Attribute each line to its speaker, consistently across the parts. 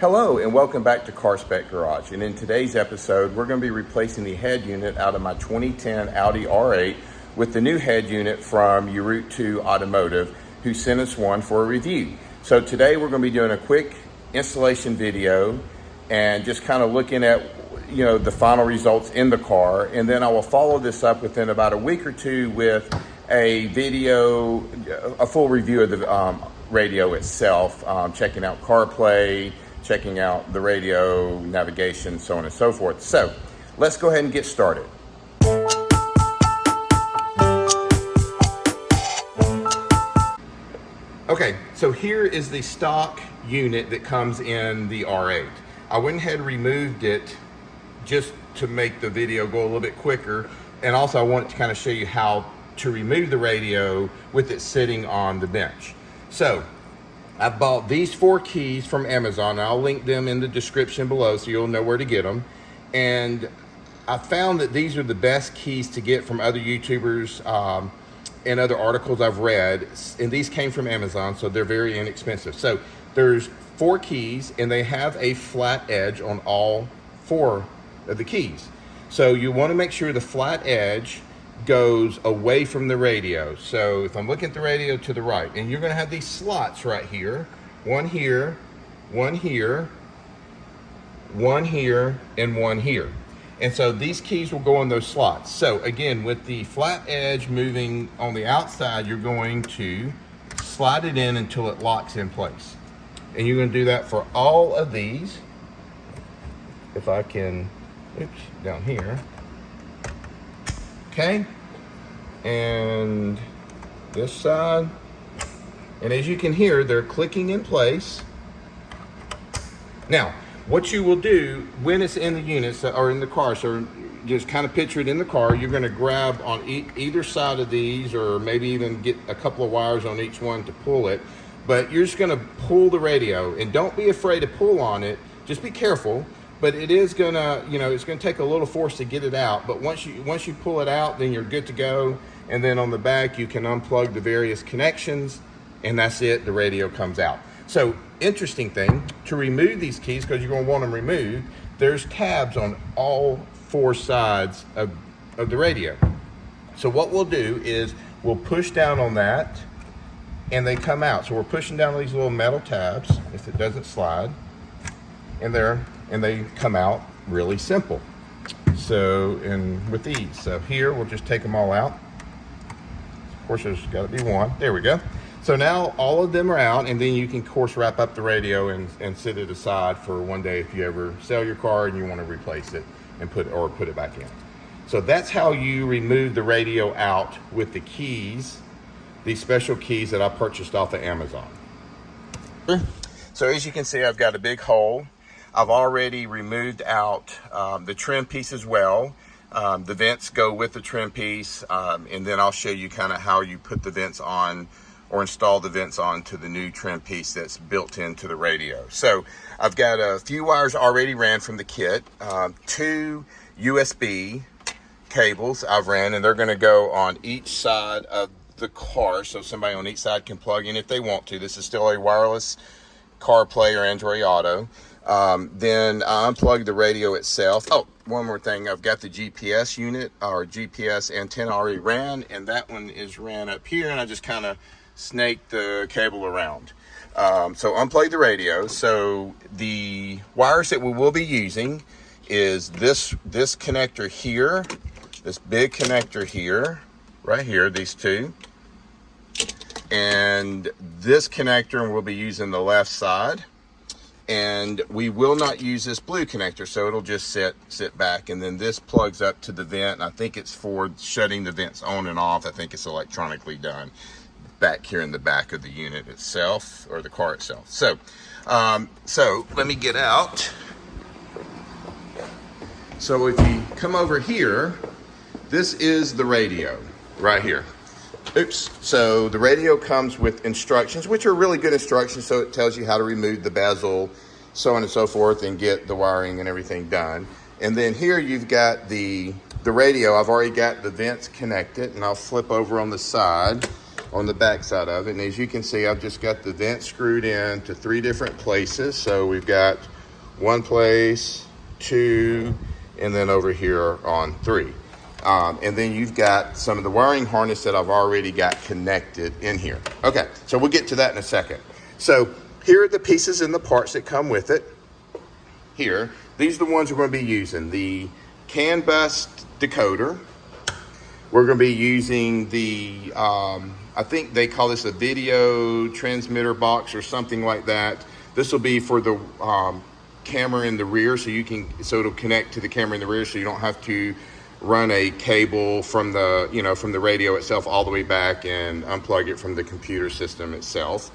Speaker 1: Hello and welcome back to Car Spec Garage, and in today's episode we're going to be replacing the head unit out of my 2010 Audi R8 with the new head unit from Urutu Automotive, who sent us one for a review. So today we're going to be doing a quick installation video and just kind of looking at the final results in the car, and then I will follow this up within about a week or two with a video, a full review of the radio itself, checking out CarPlay, checking out the radio, navigation, so on and so forth. So let's go ahead and get started. Okay, so here is the stock unit that comes in the R8. I went ahead and removed it just to make the video go a little bit quicker, and also I wanted to kind of show you how to remove the radio with it sitting on the bench. So I bought these 4 keys from Amazon. I'll link them in the description below so you'll know where to get them. And I found that these are the best keys to get from other YouTubers and other articles I've read. And these came from Amazon, so they're very inexpensive. So there's 4 keys, and they have a flat edge on all 4 of the keys. So you want to make sure the flat edge goes away from the radio. So if I'm looking at the radio to the right, and you're going to have these slots right here, one here, one here, one here, and one here. And so these keys will go in those slots. So again, with the flat edge moving on the outside, you're going to slide it in until it locks in place. And you're going to do that for all of these. If I can, oops, down here. Okay, and this side, and as you can hear, they're clicking in place. Now, what you will do when it's in the units or in the car, so just kind of picture it in the car, you're going to grab on either side of these, or maybe even get a couple of wires on each one to pull it, but you're just going to pull the radio, and don't be afraid to pull on it, just be careful. But it is gonna, it's gonna take a little force to get it out. But once you pull it out, then you're good to go. And then on the back, you can unplug the various connections, and that's it. The radio comes out. So interesting thing, to remove these keys, because you're gonna want them removed, there's tabs on all 4 sides of the radio. So what we'll do is we'll push down on that, and they come out. So we're pushing down these little metal tabs, if it doesn't slide, and they come out really simple. So, and with these, so here we'll just take them all out. Of course, there's got to be one. There we go. So now all of them are out, and then you can, of course, wrap up the radio and set it aside for one day if you ever sell your car and you want to replace it and put it back in. So that's how you remove the radio out with the keys, these special keys that I purchased off of Amazon. So as you can see, I've got a big hole. I've already removed out the trim piece as well. The vents go with the trim piece, and then I'll show you kind of how you put the vents on or install the vents onto the new trim piece that's built into the radio. So I've got a few wires already ran from the kit, 2 USB cables I've ran, and they're going to go on each side of the car, so somebody on each side can plug in if they want to. This is still a wireless CarPlay or Android Auto. Then I unplugged the radio itself. Oh, one more thing. I've got the GPS unit or GPS antenna already ran, and that one is ran up here, and I just kind of snaked the cable around. So unplugged the radio. So the wires that we will be using is this connector here, this big connector here, right here, these 2. And this connector, and we'll be using the left side. And we will not use this blue connector, so it'll just sit back. And then this plugs up to the vent, and I think it's for shutting the vents on and off. I think it's electronically done back here in the back of the unit itself, or the car itself. So so let me get out. So if you come over here, this is the radio right here. Oops. So the radio comes with instructions, which are really good instructions. So it tells you how to remove the bezel, so on and so forth, and get the wiring and everything done. And then here you've got the radio. I've already got the vents connected, and I'll flip over on the side on the back side of it. And as you can see, I've just got the vent screwed in to 3 different places. So we've got 1 place, 2, and then over here on 3. And then you've got some of the wiring harness that I've already got connected in here. Okay, so we'll get to that in a second. So here are the pieces and the parts that come with it. Here, these are the ones we're going to be using. The CAN bus decoder. We're going to be using the, I think they call this a video transmitter box or something like that. This will be for the camera in the rear, so it'll connect to the camera in the rear, so you don't have to run a cable from the, from the radio itself all the way back and unplug it from the computer system itself.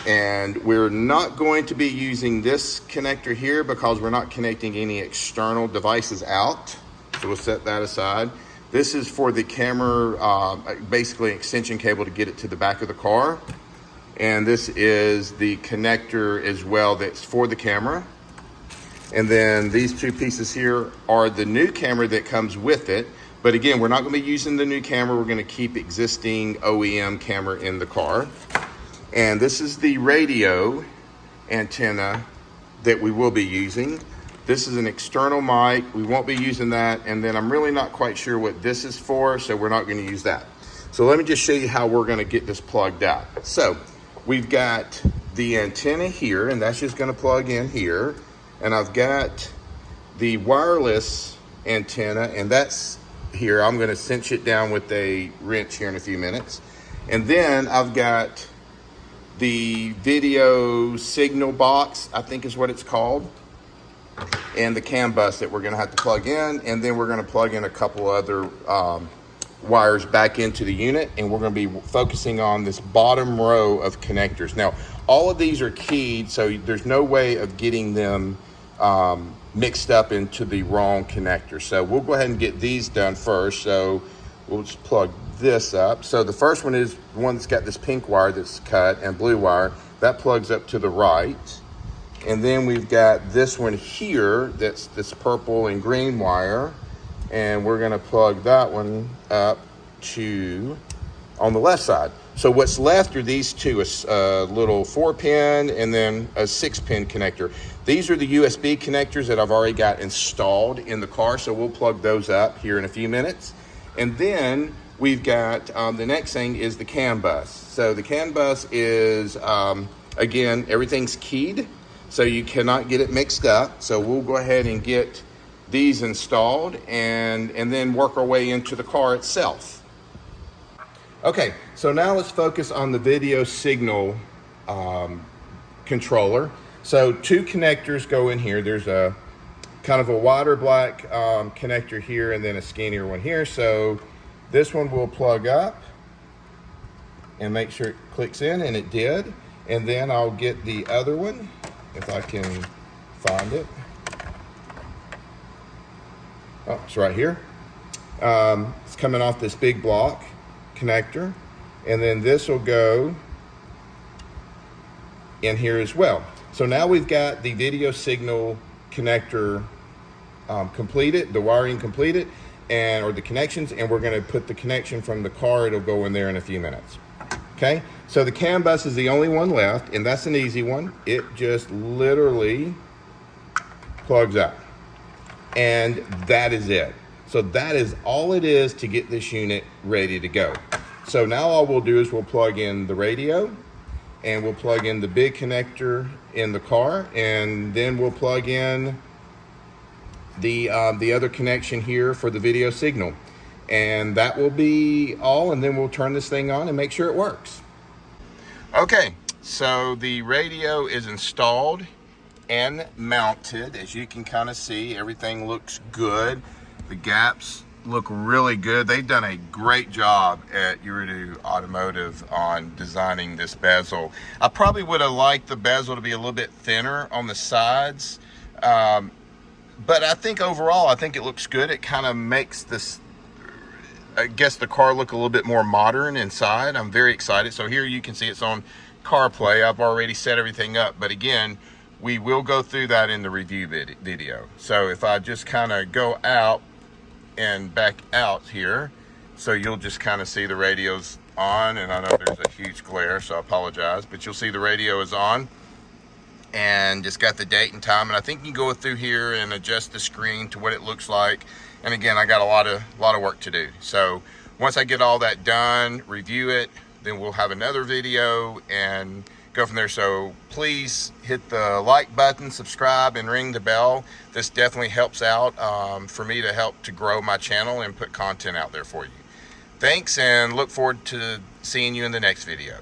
Speaker 1: And we're not going to be using this connector here because we're not connecting any external devices out. So we'll set that aside. This is for the camera, basically an extension cable to get it to the back of the car. And this is the connector as well that's for the camera. And then these 2 pieces here are the new camera that comes with it. But again, we're not going to be using the new camera. We're going to keep existing OEM camera in the car. And this is the radio antenna that we will be using. This is an external mic. We won't be using that. And then I'm really not quite sure what this is for, so we're not going to use that. So let me just show you how we're going to get this plugged out. So we've got the antenna here, and that's just going to plug in here. And I've got the wireless antenna, and that's here. I'm going to cinch it down with a wrench here in a few minutes. And then I've got the video signal box, I think is what it's called, and the CAN bus that we're going to have to plug in. And then we're going to plug in a couple other wires back into the unit, and we're going to be focusing on this bottom row of connectors. Now, all of these are keyed, so there's no way of getting them mixed up into the wrong connector. So we'll go ahead and get these done first. So we'll just plug this up. So the first one is the one that's got this pink wire that's cut and blue wire. That plugs up to the right. And then we've got this one here that's this purple and green wire. And we're going to plug that one up to on the left side. So what's left are these 2, a little 4-pin and then a 6-pin connector. These are the USB connectors that I've already got installed in the car. So we'll plug those up here in a few minutes. And then we've got the next thing is the CAN bus. So the CAN bus is, again, everything's keyed, so you cannot get it mixed up. So we'll go ahead and get these installed and then work our way into the car itself. Okay, so now let's focus on the video signal controller. So 2 connectors go in here. There's a kind of a wider black connector here and then a skinnier one here. So this one will plug up and make sure it clicks in, and it did. And then I'll get the other one, if I can find it. Oh, it's right here. It's coming off this big block connector. And then this will go in here as well. So now we've got the video signal connector completed, the wiring completed, or the connections, and we're going to put the connection from the car. It'll go in there in a few minutes. Okay, so the CAN bus is the only one left, and that's an easy one. It just literally plugs up, and that is it. So that is all it is to get this unit ready to go. So now all we'll do is we'll plug in the radio, and we'll plug in the big connector in the car, and then we'll plug in the other connection here for the video signal. And that will be all, and then we'll turn this thing on and make sure it works. Okay, so the radio is installed and mounted. As you can kind of see, everything looks good. The gaps look really good. They've done a great job at Urutu Automotive on designing this bezel. I probably would have liked the bezel to be a little bit thinner on the sides, but I think overall, I think it looks good. It kind of makes this, I guess, the car look a little bit more modern inside. I'm very excited. So here you can see it's on CarPlay. I've already set everything up, but again, we will go through that in the review video. So if I just kind of go out and back out here, So you'll just kind of see the radio's on, and I know there's a huge glare, so I apologize, but you'll see the radio is on and just got the date and time. And I think you can go through here and adjust the screen to what it looks like. And again, I got a lot of work to do. So once I get all that done, review it, then we'll have another video and go from there. So please hit the like button, subscribe, and ring the bell. This definitely helps out for me to help to grow my channel and put content out there for you. Thanks, and look forward to seeing you in the next video.